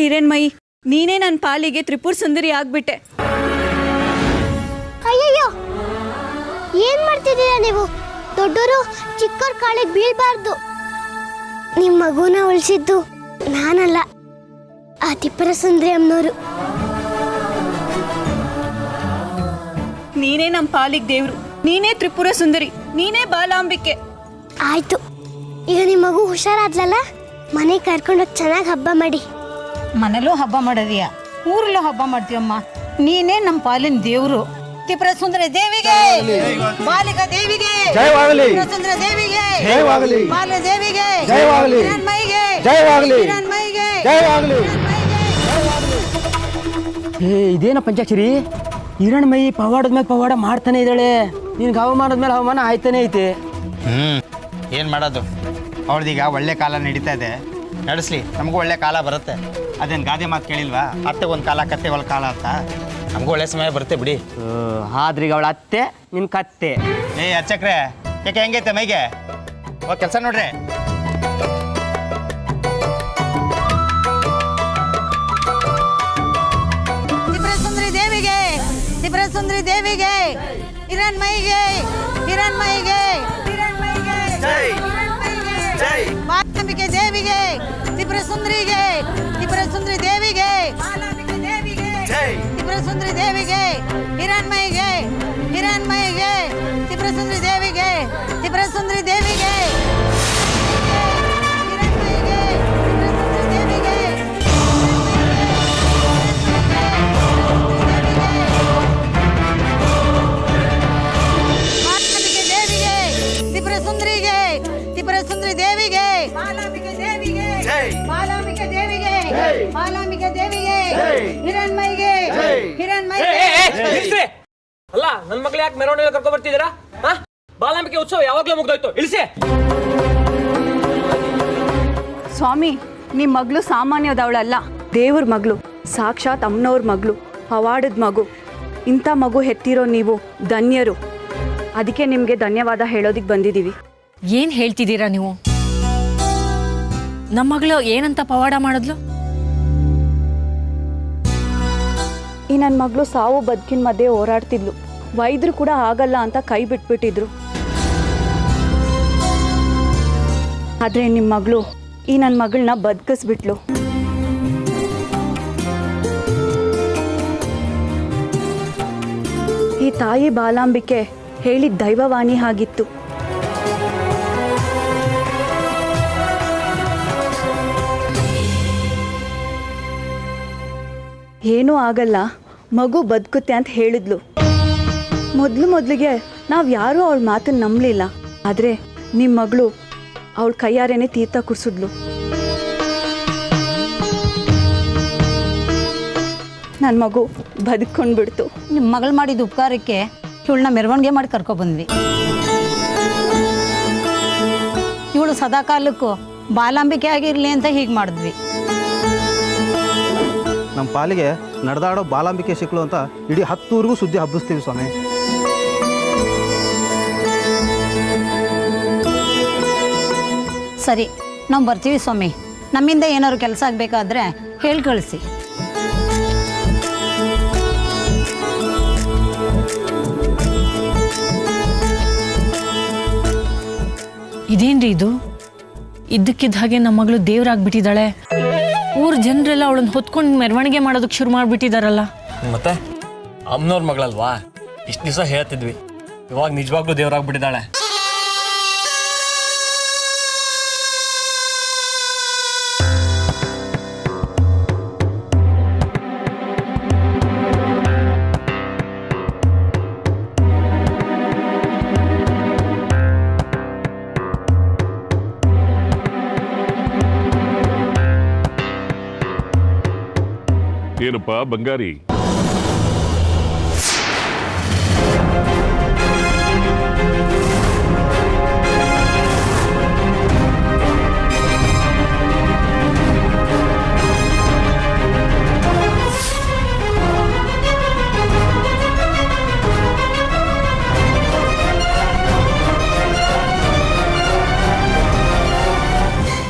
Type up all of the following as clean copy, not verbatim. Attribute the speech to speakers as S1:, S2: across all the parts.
S1: ಹಿರೇನ್ಮಯಿ, ನೀನೇ ನನ್ನ ಪಾಲಿಗೆ ತ್ರಿಪುರ ಸುಂದರಿ ಆಗ್ಬಿಟ್ಟೆ.
S2: ಅಯ್ಯಯ್ಯೋ, ಏನ್ ಮಾಡ್ತಿದ್ದೀರಾ ನೀವು? ದೊಡ್ಡವರು ಚಿಕ್ಕವ್ರ ಕಾಳಿಗೆ ಬೀಳ್ಬಾರ್ದು. ನಿಮ್ಮ ಮಗುನ ಉಳಿಸಿದ್ದು ನಾನಲ್ಲ, ಆ ತ್ರಿಪುರ ಸುಂದರಿ ಅಮ್ಮನವರು.
S1: ನೀನೇ ನಮ್ಮ ಪಾಲಿಗೆ ದೇವ್ರು, ನೀನೇ ತ್ರಿಪುರ ಸುಂದರಿ, ನೀನೇ ಬಾಲಾಂಬಿಕೆ.
S2: ಆಯ್ತು, ಈಗ ನಿಮ್ಮ ಮಗು ಹುಷಾರಾದ್ಲಲ್ಲ, ಮನೆಗೆ ಕರ್ಕೊಂಡೋಗಿ ಚೆನ್ನಾಗಿ ಹಬ್ಬ ಮಾಡಿ.
S3: ಮನೇಲೂ ಹಬ್ಬ ಮಾಡೋದಿಯಾ, ಊರಲ್ಲೂ ಹಬ್ಬ ಮಾಡ್ತೀವಮ್ಮ. ನೀನೇ ನಮ್ಮ ಪಾಲಿನ ದೇವ್ರು. ತ್ರಿಪುರ ಸುಂದರಿ ದೇವಿಗೆ, ಬಾಲಿಕಾ ದೇವಿಗೆ, ತ್ರಿಪುರ ಸುಂದರಿ ದೇವಿಗೆ, ಬಾಲ ದೇವಿಗೆ, ಹಿರಣ್ಮಯಿಗೆ, ಹಿರಣ್ಮಯಿಗೆ.
S4: ಇದೇನ ಪಂಚಾಕ್ಷರಿ, ಹಿರಣ್ಮಯಿ ಪವಾಡದ ಮೇಲೆ ಪವಾಡ ಮಾಡ್ತಾನೆ ಇದ್ದಾಳೆ. ನಿನ್ಗೆ ಹವಾಮಾನದ ಮೇಲೆ ಹವಾಮಾನ ಆಯ್ತಾನೆ ಐತೆ.
S5: ಏನು ಮಾಡೋದು, ಅವಳದೀಗ ಒಳ್ಳೆ ಕಾಲ ನಡೀತಾ ಇದೆ, ನಡೆಸ್ಲಿ, ನಮಗೂ ಒಳ್ಳೆ ಕಾಲ ಬರುತ್ತೆ. ಅದೇನು ಗಾದೆ ಮಾತು ಕೇಳಿಲ್ವಾ, ಅತ್ತೆಗೆ ಒಂದು ಕಾಲ ಕತ್ತೆ ಒಂದು ಕಾಲ ಅಂತ. ನಮಗೂ ಒಳ್ಳೆ ಸಮಯ ಬರುತ್ತೆ ಬಿಡಿ.
S4: ಆದ್ರೀಗ ಅವಳ ಅತ್ತೆ ನಿನ್ ಕತ್ತೆ.
S5: ಅರ್ಚಕ್ರೆ, ಯಾಕೆ ಹೆಂಗೈತೆ ಮೈಗೆ? ಹೋಗಿ ಕೆಲಸ ನೋಡ್ರಿ.
S3: ತ್ರಿಪುರ ಸುಂದರಿ ದೇವಿಗೆ, ತ್ರಿಪುರ ಸುಂದರಿ ದೇವಿಗೆ, ಹಿರಣ್ಮಯಿಗೆ, ಹಿರಣ್ಮಯಿಗೆ, ಹಿರಣ್ಮಯಿಗೆ, ಬಾಲಾಂಬಿಕೆ ದೇವಿಗೆ, ತ್ರಿಪುರ ಸುಂದರಿಗೆ, ತ್ರಿಪುರ ಸುಂದರಿ ದೇವಿಗೆ, ತ್ರಿಪುರ ಸುಂದರಿ ದೇವಿಗೆ, ಹಿರಣ್ಮಯಿಗೆ, ಹಿರಣ್ಮಯಿಗೆ, ತ್ರಿಪುರ ಸುಂದರಿ ದೇವಿಗೆ, ತ್ರಿಪುರ ಸುಂದರಿ ದೇವಿಗೆ, ಹಿರಣ್ಮಯಿಗೆ, ತ್ರಿಪುರ ಸುಂದರಿ ದೇವಿಗೆ, ಬಾಲಾಂಬಿಕೆ ದೇವಿಗೆ, ತ್ರಿಪುರ ಸುಂದರಿಗೆ, ತ್ರಿಪುರ ಸುಂದರಿ ದೇವಿಗೆ, ಬಾಲಾಂಬಿಕೆ ದೇವಿಗೆ, ಬಾಲಾಂಬಿಕೆ ದೇವಿಗೆ, ಬಾಲಾಂಬಿಕೆ ದೇವಿಗೆ, ಹಿರಣ್ಮಯಿಗೆ, ಹಿರಣ್ಮಯಿಗೆ.
S6: ಅಲ್ಲ, ನನ್ನ ಮಕ್ಳು ಯಾಕೆ ಮೆರವಣಿಗೆ ಕರ್ಕೊಂಡ್ ಬರ್ತಿದ್ದೀರಾ? ಬಾಲಾಂಬಿಕೆ ಉತ್ಸವ ಯಾವಾಗ್ಲೂ ಮುಗ್ದೋಯ್ತು, ಇಳಿಸಿ.
S1: ಸ್ವಾಮಿ, ನಿಮ್ಮ ಮಗಳು ಸಾಮಾನ್ಯದವಳಲ್ಲ, ದೇವ್ರ ಮಗಳು, ಸಾಕ್ಷಾತ್ ಅಮ್ಮನವ್ರ ಮಗಳು, ಪವಾಡದ ಮಗು. ಇಂಥ ಮಗು ಹೆತ್ತಿರೋ ನೀವು ಧನ್ಯರು. ಅದಕ್ಕೆ ನಿಮಗೆ ಧನ್ಯವಾದ ಹೇಳೋದಿಕ್ಕೆ ಬಂದಿದ್ದೀವಿ.
S7: ಏನ್ ಹೇಳ್ತಿದ್ದೀರಾ ನೀವು? ನಮ್ಮ ಮಗಳು ಏನಂತ ಪವಾಡ ಮಾಡಿದ್ಲು?
S1: ಈ ನನ್ನ ಮಗಳು ಸಾವು ಬದುಕಿನ ಮಧ್ಯೆ ಹೋರಾಡ್ತಿದ್ಲು. ವೈದ್ಯರು ಕೂಡ ಆಗಲ್ಲ ಅಂತ ಕೈ ಬಿಟ್ಬಿಟ್ಟಿದ್ರು. ಆದರೆ ನಿಮ್ಮ ಮಗಳು ಈ ನನ್ನ ಮಗಳನ್ನ ಬದುಕಿಸ್ಬಿಟ್ಲು. ಈ ತಾಯಿ ಬಾಲಾಂಬಿಕೆ ಹೇಳಿದ ದೈವವಾಣಿ ಆಗಿತ್ತು. ಏನೂ ಆಗಲ್ಲ, ಮಗು ಬದುಕುತ್ತೆ ಅಂತ ಹೇಳಿದ್ಲು. ಮೊದಲಿಗೆ ನಾವು ಯಾರೂ ಅವಳ ಮಾತನ್ನು ನಂಬಲಿಲ್ಲ. ಆದರೆ ನಿಮ್ಮ ಮಗಳು ಅವಳ ಕೈಯಾರೇನೆ ತೀರ್ಥ ಕುಡಿಸಿದ್ಲು. ನನ್ನ ಮಗು ಬದುಕೊಂಡು ಬಿಡ್ತು.
S3: ನಿಮ್ಮ ಮಗಳು ಮಾಡಿದ ಉಪಕಾರಕ್ಕೆ ಇವಳನ್ನ ಮೆರವಣಿಗೆ ಮಾಡಿ ಕರ್ಕೊಬಂದ್ವಿ. ಇವಳು ಸದಾಕಾಲಕ್ಕೂ ಬಾಲಾಂಬಿಕೆ ಆಗಿರಲಿ ಅಂತ ಹೀಗೆ ಮಾಡಿದ್ವಿ.
S8: ನಮ್ಮ ಪಾಲಿಗೆ ನಡೆದಾಡೋ ಬಾಲಾಂಬಿಕೆ ಸಿಕ್ಕಳು ಅಂತ ಇಡೀ 10 ಊರಿಗೂ ಸುದ್ದಿ ಹಬ್ಬಿಸ್ತೀವಿ ಸ್ವಾಮಿ.
S3: ಸರಿ, ನಾವು ಬರ್ತೀವಿ ಸ್ವಾಮಿ. ನಮ್ಮಿಂದ ಏನಾದ್ರು ಕೆಲಸ ಆಗಬೇಕಾದ್ರೆ ಹೇಳಿ ಕಳಿಸಿ.
S7: ಇದೇನ್ರಿ ಇದು? ಇದ್ದಕ್ಕಿದ್ದ ಹಾಗೆ ನಮ್ಮ ಮಗಳು ದೇವ್ರಾಗ್ಬಿಟ್ಟಿದ್ದಾಳೆ. ಊರ್ ಜನರೆಲ್ಲ ಅವಳನ್ನ ಹೊತ್ಕೊಂಡು ಮೆರವಣಿಗೆ ಮಾಡೋದಕ್ಕೆ ಶುರು ಮಾಡ್ಬಿಟ್ಟಿದಾರಲ್ಲ.
S6: ಮತ್ತೆ ಅಮ್ಮನವ್ರ ಮಗಳಲ್ವಾ, ಇಷ್ಟು ದಿವಸ ಹೇಳ್ತಿದ್ವಿ, ಇವಾಗ ನಿಜವಾಗ್ಲೂ ದೇವ್ರಾಗ್ಬಿಟ್ಟಿದ್ದಾಳೆ.
S9: ಏನಪ್ಪ ಬಂಗಾರಿ,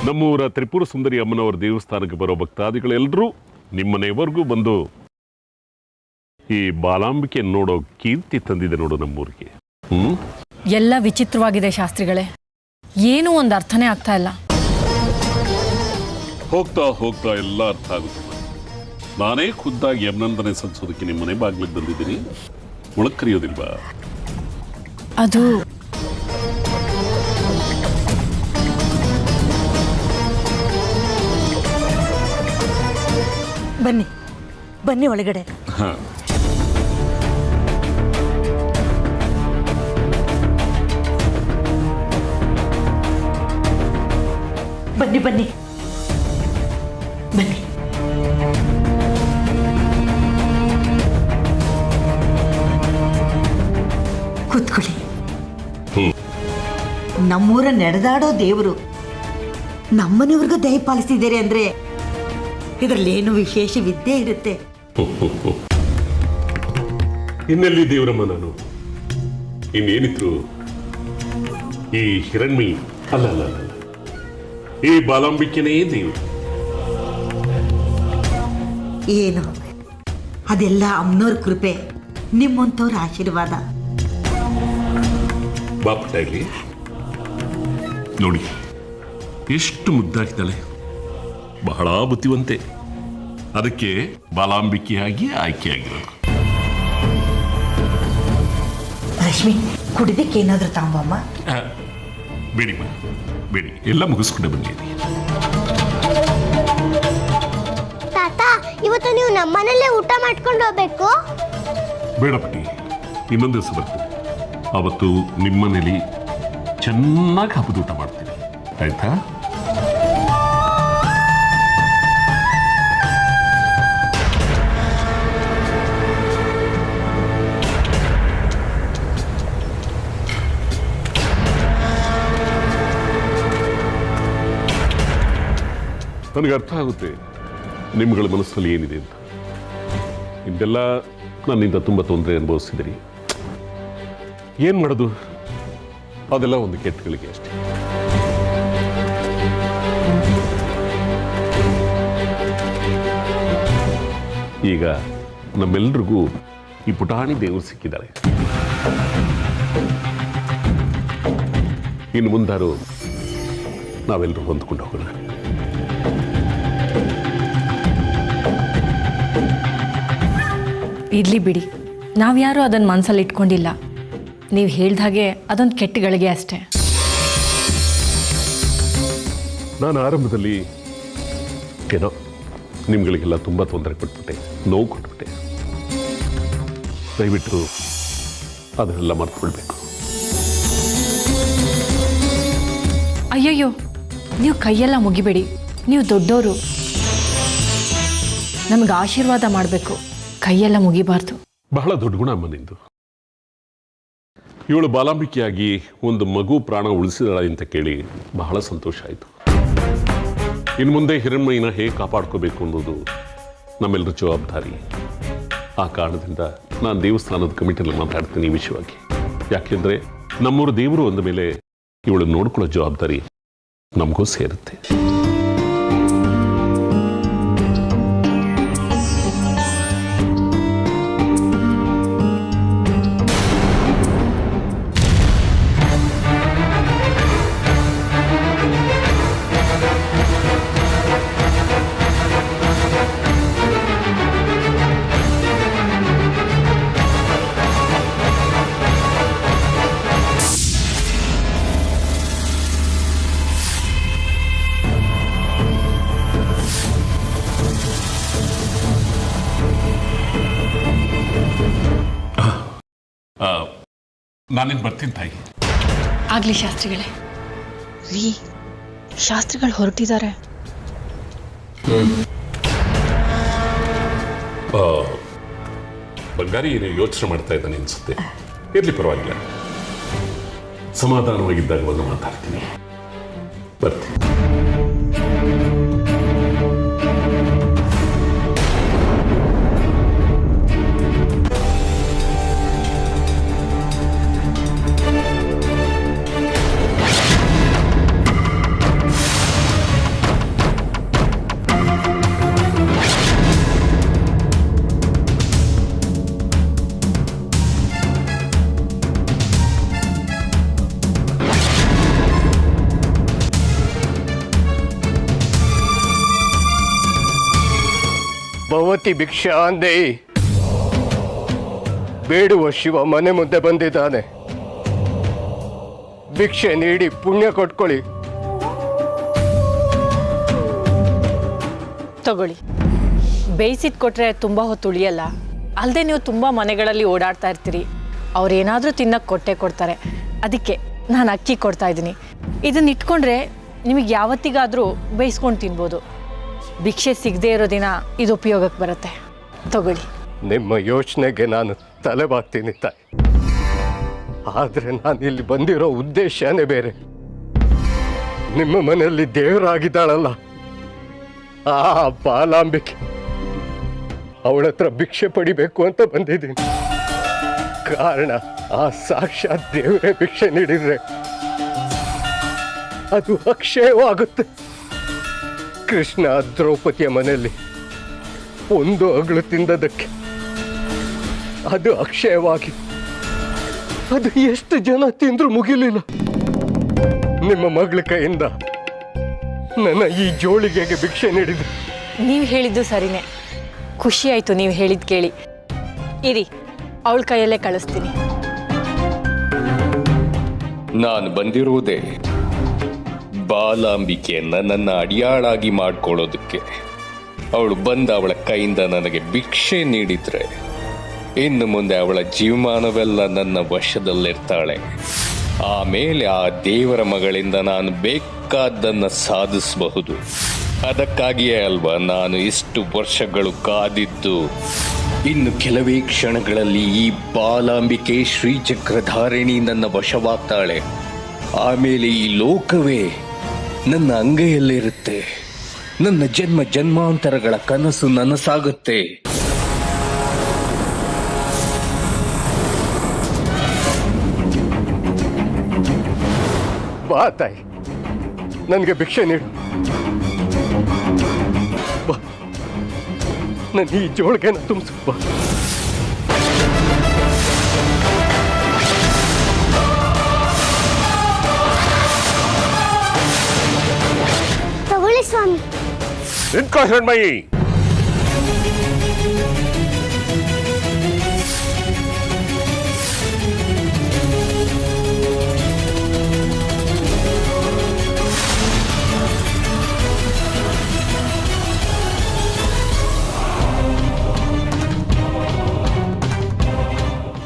S9: ನಮ್ಮ ನಮ್ಮೂರ ತ್ರಿಪುರ ಸುಂದರಿ ಅಮ್ಮನವರ ದೇವಸ್ಥಾನಕ್ಕೆ ಬರೋ ಭಕ್ತಾದಿಗಳೆಲ್ಲರೂ ನಿಮ್ಮನೆವರೆಗೂ ಬಂದು ಈ ಬಾಲಾಂಬಿಕೆ ನೋಡೋ ಕೀರ್ತಿ ತಂದಿದೆ ನೋಡು ನಮ್ಮೂರಿಗೆ.
S7: ಎಲ್ಲ ವಿಚಿತ್ರವಾಗಿದೆ ಶಾಸ್ತ್ರಿಗಳೇ, ಏನೂ ಒಂದು ಅರ್ಥನೇ ಆಗ್ತಾ ಇಲ್ಲ.
S9: ಹೋಗ್ತಾ ಹೋಗ್ತಾ ಎಲ್ಲ ಅರ್ಥ ಆಗುತ್ತೆ. ನಾನೇ ಖುದ್ದಾಗಿ ಅಭಿನಂದನೆ ಸಲ್ಲಿಸೋದಕ್ಕೆ ನಿಮ್ಮ ಮನೆ ಬಾಗಿಲಿಗೆ ಬಂದಿದ್ದೀನಿ. ಒಳಗೆ ಕರೆಯೋದಿಲ್ವಾ?
S7: ಅದು
S3: ಬನ್ನಿ ಬನ್ನಿ ಒಳಗಡೆ. ಬನ್ನಿ ಬನ್ನಿ ಬನ್ನಿ. ಕೂತ್ಕೊಳ್ಳಿ. ನಮ್ಮೂರ ನಡೆದಾಡೋ ದೇವರು ನಮ್ಮನೆಯವ್ರಿಗೂ ದಯ ಪಾಲಿಸಿದ್ದೀರಿ ಅಂದ್ರೆ ಇದರಲ್ಲಿ ಏನು ವಿಶೇಷವಿದ್ದೇ ಇರುತ್ತೆ.
S9: ಇನ್ನೆಲ್ಲಿ ದೇವರಮ್ಮ ನಾನು? ಇನ್ನೇನಿದ್ರು ಈ ಹಿರಣ್ಮಯಿ ಅಲ್ಲ ಅಲ್ಲ ಅಲ್ಲ, ಈ ಬಾಲಾಂಬಿಕೆನೇ ದೇವರು.
S3: ಏನು ಅದೆಲ್ಲ ಅಮ್ಮನವ್ರ ಕೃಪೆ, ನಿಮ್ಮಂಥವ್ರ ಆಶೀರ್ವಾದ.
S9: ಬಾಪಟಾಗ್ಲಿ ನೋಡಿ, ಎಷ್ಟು ಮುದ್ದಾಗಿದ್ದಾಳೆ, ಬಹಳ ಬುದ್ಧಿವಂತೆ. ಅದಕ್ಕೆ ಬಾಲಾಂಬಿಕೆಯಾಗಿ ಆಯ್ಕೆಯಾಗಿರೋದು.
S3: ರಶ್ಮಿ, ಕುಡಿದಕ್ಕೆ ಏನಾದರೂ ತಾಂಬಮ್ಮ.
S9: ಬೇಡಿ ಬೇಡಿ, ಎಲ್ಲ ಮುಗಿಸ್ಕೊಂಡೆ ಬಂದಿದ್ದೀನಿ.
S2: ತಾತ, ಇವತ್ತು ನೀವು ನಮ್ಮನೇಲೆ ಊಟ ಮಾಡ್ಕೊಂಡು ಹೋಗ್ಬೇಕು.
S9: ಬೇಡ ಪಟ್ಟಿ, ಇನ್ನೊಂದು ದಿವಸ ಬರ್ತೀನಿ. ಅವತ್ತು ನಿಮ್ಮನೇಲಿ ಚೆನ್ನಾಗಿ ಹಬ್ಬದ ಊಟ ಮಾಡ್ತೀನಿ, ಆಯ್ತಾ? ನನಗೆ ಅರ್ಥ ಆಗುತ್ತೆ ನಿಮ್ಗಳ ಮನಸ್ಸಲ್ಲಿ ಏನಿದೆ ಅಂತ. ಇದೆಲ್ಲ ನನ್ನಿಂದ ತುಂಬ ತೊಂದರೆ ಅನುಭವಿಸಿದಿರಿ. ಏನು ಮಾಡೋದು, ಅದೆಲ್ಲ ಒಂದು ಕೆಟ್ಟಗಳಿಗೆ ಅಷ್ಟೇ. ಈಗ ನಮ್ಮೆಲ್ರಿಗೂ ಈ ಪುಟಾಣಿ ದೇವರು ಸಿಕ್ಕಿದ್ದಾರೆ. ಇನ್ನು ಮುಂದಾರು ನಾವೆಲ್ಲರೂ ಹೊಂದ್ಕೊಂಡು ಹೋಗೋಣ.
S7: ಇರ್ಲಿ ಬಿಡಿ, ನಾವ್ಯಾರೂ ಅದನ್ನು ಮನಸ್ಸಲ್ಲಿ ಇಟ್ಕೊಂಡಿಲ್ಲ. ನೀವು ಹೇಳ್ದ ಹಾಗೆ ಅದೊಂದು ಕೆಟ್ಟಗಳಿಗೆ ಅಷ್ಟೇ.
S9: ನಾನು ಆರಂಭದಲ್ಲಿ ಏನೋ ನಿಮ್ಗಳಿಗೆಲ್ಲ ತುಂಬ ತೊಂದರೆ ಕೊಟ್ಬಿಟ್ಟೆ, ನೋವು ಕೊಟ್ಬಿಟ್ಟೆ. ದಯವಿಟ್ಟು ಅದನ್ನೆಲ್ಲ ಮರ್ತ್ಕೊಳ್ಬೇಕು.
S7: ಅಯ್ಯಯ್ಯೋ, ನೀವು ಕೈಯೆಲ್ಲ ಮುಗಿಬೇಡಿ. ನೀವು ದೊಡ್ಡವರು, ನಮಗೆ ಆಶೀರ್ವಾದ ಮಾಡಬೇಕು, ಕೈಯೆಲ್ಲ ಮುಗಿಬಾರ್ದು.
S9: ಬಹಳ ದೊಡ್ಡ ಗುಣ ಅಮ್ಮ ನಿಂದು. ಇವಳು ಬಾಲಾಂಬಿಕೆಯಾಗಿ ಒಂದು ಮಗು ಪ್ರಾಣ ಉಳಿಸಿದಳ ಅಂತ ಕೇಳಿ ಬಹಳ ಸಂತೋಷ ಆಯಿತು. ಇನ್ನು ಮುಂದೆ ಹಿರಣ್ಮಯಿನ ಹೇಗೆ ಕಾಪಾಡ್ಕೋಬೇಕು ಅನ್ನೋದು ನಮ್ಮೆಲ್ಲರ ಜವಾಬ್ದಾರಿ. ಆ ಕಾರಣದಿಂದ ನಾನು ದೇವಸ್ಥಾನದ ಕಮಿಟಿಯಲ್ಲಿ ಮಾತಾಡ್ತೀನಿ ಈ ವಿಷಯವಾಗಿ. ಯಾಕೆಂದರೆ ನಮ್ಮೂರು ದೇವರು ಅಂದ ಮೇಲೆ ಇವಳು ನೋಡ್ಕೊಳ್ಳೋ ಜವಾಬ್ದಾರಿ ನಮಗೂ ಸೇರುತ್ತೆ. ನಾನೇನು ಬರ್ತೀನಿ ತಾಯಿ.
S7: ಆಗ್ಲಿ ಶಾಸ್ತ್ರಿಗಳೇ. ರೀ, ಶಾಸ್ತ್ರಿಗಳು ಹೊರಟಿದ್ದಾರೆ.
S9: ಬಂಗಾರಿ ಏನು ಯೋಚನೆ ಮಾಡ್ತಾ ಇದ್ದಾನೆ ಅನ್ಸುತ್ತೆ. ಇರ್ಲಿ, ಪರವಾಗಿಲ್ಲ. ಸಮಾಧಾನವಾಗಿದ್ದಾಗ ಬಂದು ಮಾತಾಡ್ತೀನಿ. ಬರ್ತೀನಿ.
S10: ಭವತಿ ಭಿಕ್ಷಾ ಅಂದೇ ಬೇಡುವ ಶಿವ ಮನೆ ಮುಂದೆ ಬಂದಿದ್ದಾನೆ. ಭಿಕ್ಷೆ ನೀಡಿ ಪುಣ್ಯ ಕೊಟ್ಕೊಳ್ಳಿ.
S7: ತಗೊಳ್ಳಿ. ಬೇಯಿಸಿದ್ ಕೊಟ್ರೆ ತುಂಬ ಹೊತ್ತು ಉಳಿಯಲ್ಲ. ಅಲ್ಲದೆ ನೀವು ತುಂಬ ಮನೆಗಳಲ್ಲಿ ಓಡಾಡ್ತಾ ಇರ್ತೀರಿ. ಅವ್ರೇನಾದರೂ ತಿನ್ನಕ್ಕೆ ಕೊಟ್ಟೆ ಕೊಡ್ತಾರೆ. ಅದಕ್ಕೆ ನಾನು ಅಕ್ಕಿ ಕೊಡ್ತಾ ಇದ್ದೀನಿ. ಇದನ್ನ ಇಟ್ಕೊಂಡ್ರೆ ನಿಮಗೆ ಯಾವತ್ತಿಗಾದರೂ ಬೇಯಿಸ್ಕೊಂಡು ತಿನ್ಬೋದು. ಭಿಕ್ಷೆ ಸಿಗದೆ ಇರೋ ದಿನ ಇದು ಉಪಯೋಗಕ್ಕೆ ಬರುತ್ತೆ. ತಗೊಳ್ಳಿ.
S10: ನಿಮ್ಮ ಯೋಚನೆಗೆ ನಾನು ತಲೆಬಾಗ್ತೀನಿ ತಾಯಿ. ಆದರೆ ನಾನು ಇಲ್ಲಿ ಬಂದಿರೋ ಉದ್ದೇಶನೇ ಬೇರೆ. ನಿಮ್ಮ ಮನೆಯಲ್ಲಿ ದೇವರಾಗಿದ್ದಾಳಲ್ಲ ಆ ಬಾಲಾಂಬಿಕೆ, ಅವಳ ಹತ್ರ ಭಿಕ್ಷೆ ಪಡಿಬೇಕು ಅಂತ ಬಂದಿದ್ದೀನಿ. ಕಾರಣ ಆ ಸಾಕ್ಷಾತ್ ದೇವರೇ ಭಿಕ್ಷೆ ನೀಡಿದ್ರೆ ಅದು ಅಕ್ಷಯವಾಗುತ್ತೆ. ಕೃಷ್ಣ ದ್ರೌಪದಿಯ ಮನೆಯಲ್ಲಿ ಒಂದು ಅಗಳು ತಿಂದದಕ್ಕೆ ಅದು ಅಕ್ಷಯವಾಗಿ ಅದು ಎಷ್ಟು ಜನ ತಿಂದ್ರು ಮುಗಿಲಿಲ್ಲ. ನಿಮ್ಮ ಮಗಳ ಕೈಯಿಂದ ನನ್ನ ಈ ಜೋಳಿಗೆಗೆ ಭಿಕ್ಷೆ ನೀಡಿದೆ.
S7: ನೀವು ಹೇಳಿದ್ದು ಸರಿನೇ. ಖುಷಿ ಆಯಿತು ನೀವು ಹೇಳಿದ್ದು ಕೇಳಿ. ಇರಿ, ಅವಳ ಕೈಯಲ್ಲೇ ಕಳಿಸ್ತೀನಿ.
S11: ನಾನು ಬಂದಿರುವುದೇ ಬಾಲಾಂಬಿಕೆಯನ್ನ ನನ್ನ ಅಡಿಯಾಳಾಗಿ ಮಾಡ್ಕೊಳ್ಳೋದಕ್ಕೆ. ಅವಳು ಬಂದ ಅವಳ ಕೈಯಿಂದ ನನಗೆ ಭಿಕ್ಷೆ ನೀಡಿದ್ರೆ ಇನ್ನು ಮುಂದೆ ಅವಳ ಜೀವಮಾನವೆಲ್ಲ ನನ್ನ ವಶದಲ್ಲಿರ್ತಾಳೆ. ಆಮೇಲೆ ಆ ದೇವರ ಮಗಳಿಂದ ನಾನು ಬೇಕಾದ್ದನ್ನು ಸಾಧಿಸಬಹುದು. ಅದಕ್ಕಾಗಿಯೇ ಅಲ್ವಾ ನಾನು ಇಷ್ಟು ವರ್ಷಗಳು ಕಾದಿದ್ದು. ಇನ್ನು ಕೆಲವೇ ಕ್ಷಣಗಳಲ್ಲಿ ಈ ಬಾಲಾಂಬಿಕೆ ಶ್ರೀಚಕ್ರಧಾರಿಣಿ ನನ್ನ ವಶವಾಗ್ತಾಳೆ. ಆಮೇಲೆ ಈ ಲೋಕವೇ ನನ್ನ ಅಂಗೈಯಲ್ಲಿರುತ್ತೆ. ನನ್ನ ಜನ್ಮ ಜನ್ಮಾಂತರಗಳ ಕನಸು ನನಸಾಗುತ್ತೆ.
S10: ಬಾ ತಾಯಿ, ನನಗೆ ಭಿಕ್ಷೆ ನೀಡು. ಬಾ, ನನ್ನ ಈ ಜೋಳಿಗೆನ ತುಂಬಿಸು. ಬಾ.
S2: ತಗೊಳ್ಳಿ ಸ್ವಾಮಿ.
S9: ನಿಂತ್ಕೋ ಹಿರಣ್ಮಯಿ.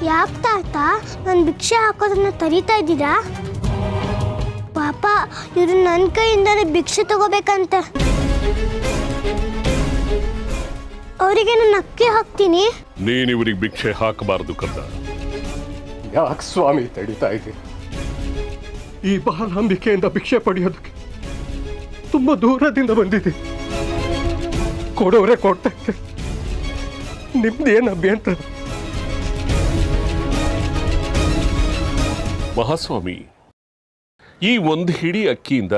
S2: ಯಾಕೆ ತಾತ ನಾನು ಭಿಕ್ಷೆ ಹಾಕೋದನ್ನ ತರೀತಾ ಇದ್ದೀರಾ? ಪಾಪ ಇವರು ನನ್ನ ಕೈಯಿಂದಲೇ ಭಿಕ್ಷೆ ತಗೋಬೇಕಂತೆ. ಅವರಿಗೆ ನಾನು ಅಕ್ಕಿ ಹಾಕ್ತೀನಿ.
S9: ನೀನು ಇವರಿಗೆ ಭಿಕ್ಷೆ ಹಾಕಬಾರದು ಕಂದ.
S10: ಯಾಕೆ ಸ್ವಾಮಿ ತಡೀತಾ ಇದ್ದೀನಿ? ಈ ಬಾಲಾಂಬಿಕೆಯಿಂದ ಭಿಕ್ಷೆ ಪಡೆಯೋದಕ್ಕೆ ತುಂಬ ದೂರದಿಂದ ಬಂದಿದೆ. ಕೊಡೋರೆ ಕೊಡ್ತಾ ಇದ್ದೆ. ನಿಮ್ದೇನು ಅಭ್ಯಂತರ?
S9: ಮಹಾಸ್ವಾಮಿ, ಈ ಒಂದು ಹಿಡಿ ಅಕ್ಕಿಯಿಂದ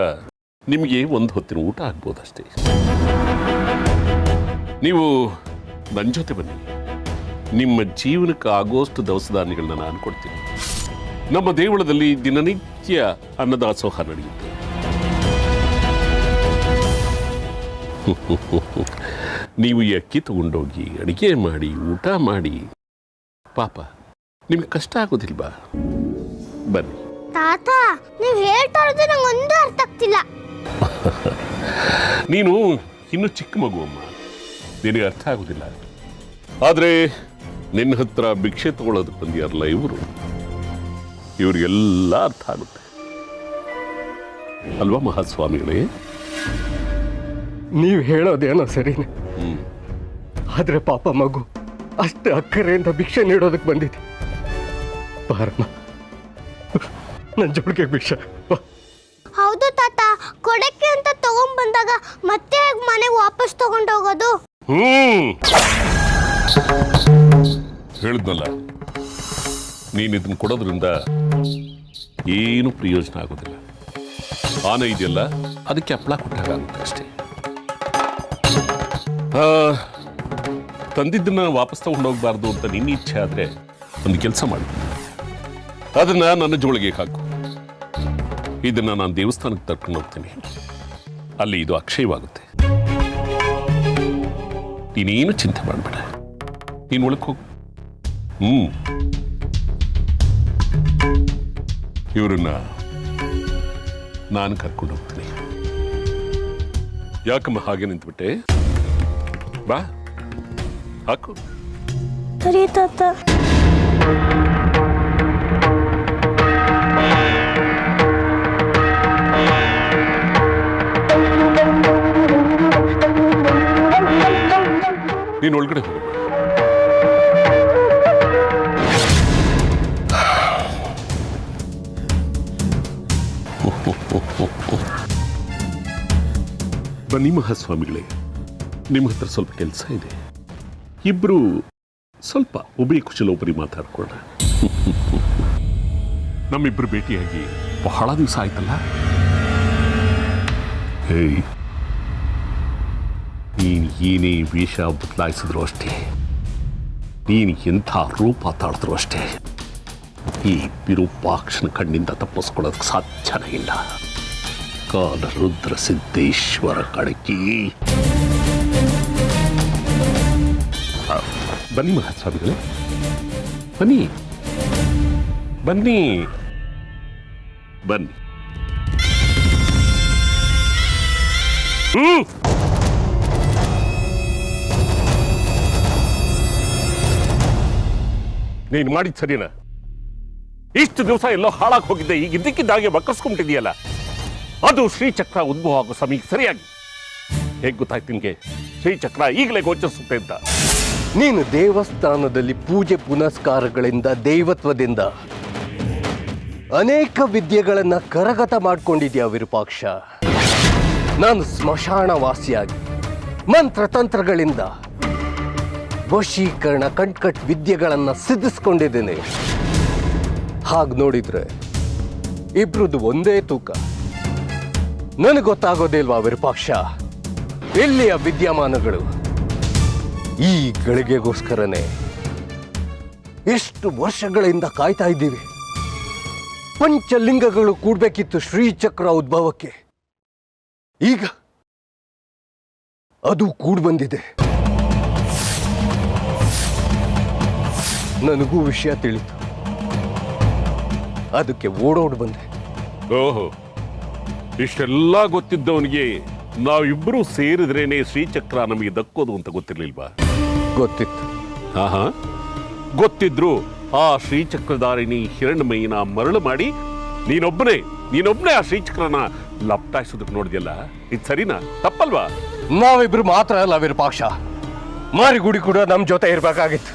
S9: ನಿಮಗೆ ಒಂದು ಹೊತ್ತಿನ ಊಟ ಆಗ್ಬೋದಷ್ಟೇ. ನೀವು ನನ್ನ ಜೊತೆ ಬನ್ನಿ. ನಿಮ್ಮ ಜೀವನಕ್ಕೆ ಆಗೋಷ್ಟು ದವಸ ಧಾನ್ಯಗಳನ್ನ ನಾನು ಕೊಡ್ತೀನಿ. ನಮ್ಮ ದೇವಳದಲ್ಲಿ ದಿನನಿತ್ಯ ಅನ್ನದಾಸೋಹ ನಡೆಯುತ್ತೆ. ನೀವು ಈ ಅಕ್ಕಿ ತಗೊಂಡೋಗಿ ಅಡಿಗೆ ಮಾಡಿ ಊಟ ಮಾಡಿ. ಪಾಪ ನಿಮ್ಗೆ ಕಷ್ಟ ಆಗೋದಿಲ್ವಾ? ಬನ್ನಿ.
S2: ತಾತ, ನೀವು ಹೇಳ್ತಾ ಇರೋದು ನಂಗೆ ಒಂದು ಅರ್ಥ ಆಗ್ತಿಲ್ಲ.
S9: ನೀನು ಇನ್ನು ಚಿಕ್ಕ ಮಗು ಅಮ್ಮ, ನಿನಗೆ ಅರ್ಥ ಆಗೋದಿಲ್ಲ. ಆದರೆ ನಿನ್ನ ಹತ್ರ ಭಿಕ್ಷೆ ತಗೊಳ್ಳೋದಕ್ಕೆ ಬಂದಿಯಾರಲ್ಲ ಇವರು, ಇವರಿಗೆಲ್ಲ ಅರ್ಥ ಆಗುತ್ತೆ ಅಲ್ವಾ ಮಹಾಸ್ವಾಮಿಗಳೇ?
S10: ನೀವು ಹೇಳೋದೇನೋ ಸರಿನೇ. ಆದರೆ ಪಾಪ ಮಗು ಅಷ್ಟು ಅಕ್ಕರೆಯಿಂದ ಭಿಕ್ಷೆ ನೀಡೋದಕ್ಕೆ ಬಂದಿದೆ. ಬಾರಮ್ಮ, ನನ್ನ ಜೋಳಿಗೆ ಭಿಕ್ಷೆ.
S2: ಹೌದು ತಾತ, ಕೊಡಕ್ಕೆ ಅಂತ ತಗೊಂಡ್ ಬಂದಾಗ ಮತ್ತೆ ಮನೆಗೆ ವಾಪಸ್ ತಗೊಂಡು ಹೋಗೋದು.
S9: ಹೇಳಿದ್ನಲ್ಲ, ನೀನು ಇದನ್ನು ಕೊಡೋದ್ರಿಂದ ಏನು ಪ್ರಯೋಜನ ಆಗೋದಿಲ್ಲ. ಆನೆ ಇದೆಯಲ್ಲ, ಅದಕ್ಕೆ ಹಪ್ಪಳ ಕೊಟ್ಟಾಗುತ್ತೆ ಅಷ್ಟೇ. ತಂದಿದ್ದನ್ನ ವಾಪಸ್ ತಗೊಂಡೋಗ್ಬಾರ್ದು ಅಂತ ನಿನ್ನ ಇಚ್ಛೆ ಆದರೆ ಒಂದು ಕೆಲಸ ಮಾಡಿ, ಅದನ್ನ ನನ್ನ ಜೋಳಿಗೆ ಹಾಕು. ಇದನ್ನ ನಾನು ದೇವಸ್ಥಾನಕ್ಕೆ ತರ್ಕೊಂಡು ಹೋಗ್ತೀನಿ. ಅಲ್ಲಿ ಇದು ಅಕ್ಷಯವಾಗುತ್ತೆ. ನೀನೇನು ಚಿಂತೆ ಮಾಡಬೇಡ, ನೀನು ಒಳಗೆ ಹೋಗು. ಇವ್ರನ್ನ ನಾನು ಕರ್ಕೊಂಡು ಹೋಗ್ತೀನಿ. ಯಾಕಮ್ಮ ಹಾಗೆ ನಿಂತ್ಬಿಟ್ಟೆ? ಬಾ ಹಾಕು.
S2: ಸರಿ ತಾತ.
S9: ನೀನು ಒಳಗಡೆ ಹೋಗು. ಬನ್ನಿ ಮಹಾಸ್ವಾಮಿಗಳೇ, ನಿಮ್ಮ ಹತ್ರ ಸ್ವಲ್ಪ ಕೆಲಸ ಇದೆ. ಇಬ್ರು ಸ್ವಲ್ಪ ಒಬ್ಬರಿ ಕುಶಲೊಬ್ಬರಿ ಮಾತಾಡ್ಕೊಳ್ಳ. ನಮ್ಮಿಬ್ರು ಭೇಟಿಯಾಗಿ ಬಹಳ ದಿವಸ ಆಯ್ತಲ್ಲ. ಹೇಯ್, ನೀನು ಏನೇ ವೇಷ ಬದಲಾಯಿಸಿದ್ರು ಅಷ್ಟೇ, ನೀನು ಎಂಥ ರೂಪ ತಾಳಿದ್ರು ಅಷ್ಟೇ, ಈ ವಿರೂಪಾಕ್ಷನ ಕಣ್ಣಿಂದ ತಪ್ಪಿಸ್ಕೊಳ್ಳೋದಕ್ಕೆ ಸಾಧ್ಯನೇ ಇಲ್ಲ. ಕಾಲ ರುದ್ರ ಸಿದ್ದೇಶ್ವರ ಕಡಕಿ. ಬನ್ನಿ ಮಹಾಸ್ವಾಮಿಗಳೇ, ಬನ್ನಿ ಬನ್ನಿ ಬನ್ನಿ. ನೀನು ಮಾಡಿದ್ ಸರಿನಾ? ಇಷ್ಟು ದಿವಸ ಎಲ್ಲೋ ಹಾಳಾಗಿ ಹೋಗಿದ್ದೆ, ಈಗ ಇದ್ದಕ್ಕಿದ್ದಾಗೆ ಬಕ್ಕಸ್ಕೊಂಬಿಟ್ಟಿದೆಯಲ್ಲ. ಅದು ಶ್ರೀಚಕ್ರ ಉದ್ಭವ ಆಗೋ ಸಮಯಕ್ಕೆ ಸರಿಯಾಗಿ. ಹೇಗೆ ಗೊತ್ತಾಯ್ತು ನಿಮಗೆ ಶ್ರೀಚಕ್ರ ಈಗಲೇ ಗೋಚರಿಸುತ್ತೆ ಅಂತ?
S10: ನೀನು ದೇವಸ್ಥಾನದಲ್ಲಿ ಪೂಜೆ ಪುನಸ್ಕಾರಗಳಿಂದ, ದೈವತ್ವದಿಂದ ಅನೇಕ ವಿದ್ಯೆಗಳನ್ನ ಕರಗತ ಮಾಡ್ಕೊಂಡಿದ್ಯಾ ವಿರೂಪಾಕ್ಷ. ನಾನು ಸ್ಮಶಾನವಾಸಿಯಾಗಿ ಮಂತ್ರತಂತ್ರಗಳಿಂದ ವಶೀಕರಣ, ಕಣ್ಕಟ್ ವಿದ್ಯೆಗಳನ್ನ ಸಿದ್ಧಿಸ್ಕೊಂಡಿದ್ದೇನೆ. ಹಾಗೆ ನೋಡಿದ್ರೆ ಇಬ್ರದ್ದು ಒಂದೇ ತೂಕ. ನನಗೆ ಗೊತ್ತಾಗೋದಿಲ್ವಾ ವಿರೂಪಾಕ್ಷ, ಎಲ್ಲಿಯ ವಿದ್ಯಮಾನಗಳು? ಈ ಗಳಿಗೆಗೋಸ್ಕರನೇ ಎಷ್ಟು ವರ್ಷಗಳಿಂದ ಕಾಯ್ತಾ ಇದ್ದೀವಿ. ಪಂಚಲಿಂಗಗಳು ಕೂಡ್ಬೇಕಿತ್ತು ಶ್ರೀಚಕ್ರ ಉದ್ಭವಕ್ಕೆ. ಈಗ ಅದು ಕೂಡ್ ಬಂದಿದೆ. ನನಗೂ ವಿಷಯ ತಿಳಿತು, ಅದಕ್ಕೆ ಓಡೋಡ್ ಬಂದೆ.
S9: ಓಹೋ, ಇಷ್ಟೆಲ್ಲ ಗೊತ್ತಿದ್ದವನಿಗೆ ನಾವಿಬ್ಬರೂ ಸೇರಿದ್ರೇನೆ ಶ್ರೀಚಕ್ರ ನಮಗೆ ದಕ್ಕೋದು ಅಂತ ಗೊತ್ತಿರ್ಲಿಲ್ವಾ?
S10: ಗೊತ್ತಿತ್ತು.
S9: ಹಾ, ಗೊತ್ತಿದ್ರು ಆ ಶ್ರೀಚಕ್ರಧಾರಿಣಿ ಹಿರಣ್ಮಯಿನ ಮರಳು ಮಾಡಿ ನೀನೊಬ್ಬನೇ ಆ ಶ್ರೀಚಕ್ರನ ಲಪ್ಟಾಯಿಸೋದಕ್ಕೆ ನೋಡಿದ್ಯಲ್ಲ, ಇದು ಸರಿನಾ? ತಪ್ಪಲ್ವಾ?
S10: ನಾವಿಬ್ರು ಮಾತ್ರ ಅಲ್ಲ ವಿರೂಪಾಕ್ಷ, ಮಾರಿಗುಡಿ ಕೂಡ ನಮ್ ಜೊತೆ ಇರ್ಬೇಕಾಗಿತ್ತು.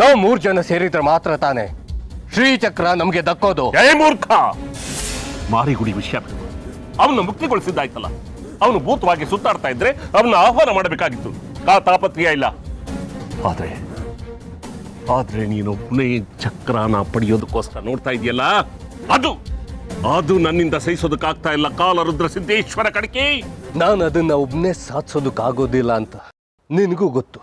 S10: ನಾವು 3 ಜನ ಸೇರಿದ್ರೆ ಮಾತ್ರ ತಾನೆ ಶ್ರೀಚಕ್ರ ನಮ್ಗೆ ದಕ್ಕೋದು.
S9: ಏ ಮೂರ್ಖ, ಮಾರಿಗುಡಿ ವಿಷಯ ಅವನ್ನ ಮುಕ್ತಿಗೊಳಿಸಿದ್ದಾಯ್ತಲ್ಲ. ಅವನು ಭೂತವಾಗಿ ಸುತ್ತಾಡ್ತಾ ಇದ್ರೆ ಅವನ್ನ ಆಹ್ವಾನ ಮಾಡಬೇಕಾಗಿತ್ತು. ಆ ತಾಪತ್ರೆಯ ಇಲ್ಲ. ಆದ್ರೆ ನೀನೊಬ್ಬನೇ ಚಕ್ರನ ಪಡೆಯೋದಕ್ಕೋಸ್ಕರ ನೋಡ್ತಾ ಇದೆಯಲ್ಲ, ಅದು ನನ್ನಿಂದ ಸಹಿಸೋದಕ್ಕಾಗ್ತಾ ಇಲ್ಲ. ಕಾಲ ರುದ್ರ ಸಿದ್ದೇಶ್ವರ ಕಡಕೆ.
S10: ನಾನು ಅದನ್ನ ಒಬ್ನೇ ಸಾಧಿಸೋದಕ್ಕಾಗೋದಿಲ್ಲ ಅಂತ ನಿನಗೂ ಗೊತ್ತು.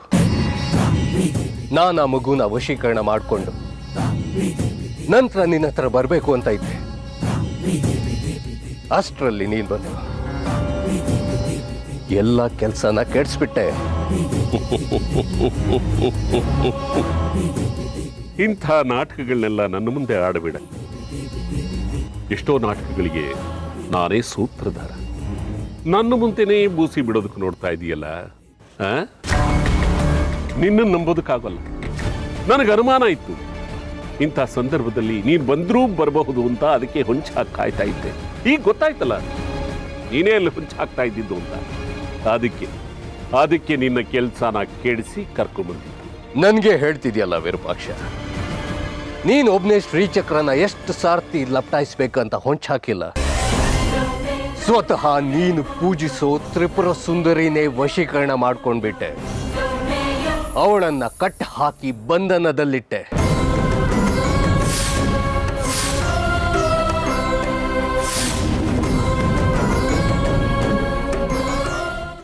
S10: ನಾನು ಆ ಮಗುನ ವಶೀಕರಣ ಮಾಡಿಕೊಂಡು ನಂತರ ನಿನ್ನ ಹತ್ರ ಬರಬೇಕು ಅಂತ ಇದ್ದೆ. ಅಷ್ಟರಲ್ಲಿ ನೀನ್ ಬಂದು ಎಲ್ಲ ಕೆಲಸನ ಕೆಡಿಸ್ಬಿಟ್ಟೆ.
S9: ಇಂಥ ನಾಟಕಗಳನ್ನೆಲ್ಲ ನನ್ನ ಮುಂದೆ ಆಡಬೇಡ. ಎಷ್ಟೋ ನಾಟಕಗಳಿಗೆ ನಾನೇ ಸೂತ್ರಧಾರ. ನನ್ನ ಮುಂದೆನೇ ಬೂಸಿ ಬಿಡೋದಕ್ಕೆ ನೋಡ್ತಾ ಇದೀಯಲ್ಲ, ನಿನ್ನನ್ನು ನಂಬೋದಕ್ಕಾಗಲ್ಲ. ನನಗೆ ಅನುಮಾನ ಇತ್ತು ಇಂಥ ಸಂದರ್ಭದಲ್ಲಿ ನೀನು ಬಂದರೂ ಬರಬಹುದು ಅಂತ, ಅದಕ್ಕೆ ಹೊಂಚ ಕಾಯ್ತಾ ಇದ್ದೆ. ಈಗ ಗೊತ್ತಾಯ್ತಲ್ಲ ನೀನೇ ಅಲ್ಲಿ ಹೊಂಚ ಹಾಕ್ತಾ ಇದ್ದಿದ್ದು ಅಂತ. ಅದಕ್ಕೆ ನಿನ್ನ ಕೆಲಸನ ಕೆಡಿಸಿ ಕರ್ಕೊಂಡ್ಬಂದಿದ್ದು.
S10: ನನ್ಗೆ ಹೇಳ್ತಿದ್ಯಲ್ಲ ವಿರೂಪಾಕ್ಷ, ನೀನು ಒಬ್ನೇ ಶ್ರೀಚಕ್ರನ ಎಷ್ಟು ಸಾರ್ತಿ ಲಪ್ಟಾಯಿಸ್ಬೇಕಂತ ಹೊಂಚಾಕಿಲ್ಲ. ಸ್ವತಃ ನೀನು ಪೂಜಿಸೋ ತ್ರಿಪುರ ಸುಂದರಿನೇ ವಶೀಕರಣ ಮಾಡ್ಕೊಂಡ್ಬಿಟ್ಟೆ. ಅವಳನ್ನ ಕಟ್ ಹಾಕಿ ಬಂಧನದಲ್ಲಿಟ್ಟೆ.